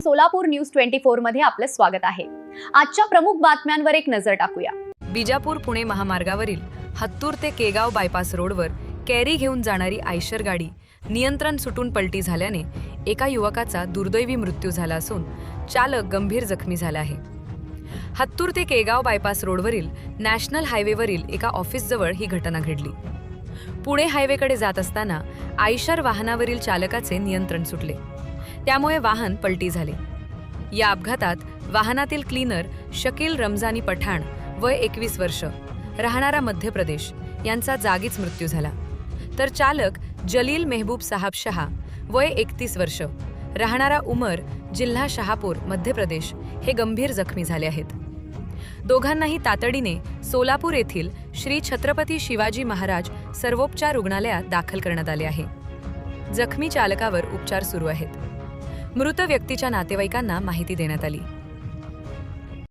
Solapur news 24 मध्ये आपलं स्वागत आहे। आजच्या प्रमुख बातम्यांवर एक नजर टाकूया। बिजापूर पुणे महामार्गावरील हत्तूर ते केगाव बायपास रोडवर कॅरी घेऊन जाणारी आयशर गाडी नियंत्रण सुटून पलटी झाल्याने एका युवकाचा दुर्दैवी मृत्यू झाला असून चालक गंभीर जखमी झाला आहे। हत्तूर ते केगाव बायपास रोडवरील नॅशनल हायवेवरील एका ऑफिसजवळ ही घटना घडली। पुणे हायवेकडे जात असताना आयशर वाहनावरील चालकाचे नियंत्रण सुटले, त्यामुळे वाहन पलटी झाले। या अपघातात वाहनातील क्लीनर शकील रमजानी पठाण वय 21 वर्ष राहणारा मध्य प्रदेश यांचा जागीच मृत्यू झाला, तर चालक जलील मेहबूब साहब शहा वय 31 वर्ष राहणारा उमर जिल्हा शहापूर मध्य प्रदेश हे गंभीर जखमी झाले आहेत। दोघांनाही तातडीने सोलापूर येथील श्री छत्रपती शिवाजी महाराज सर्वोपचार रुग्णालयात दाखल करण्यात आले आहे। जखमी चालकावर उपचार सुरू आहेत। मृत व्यक्तीच्या नातेवाईकांना माहिती देण्यात आली।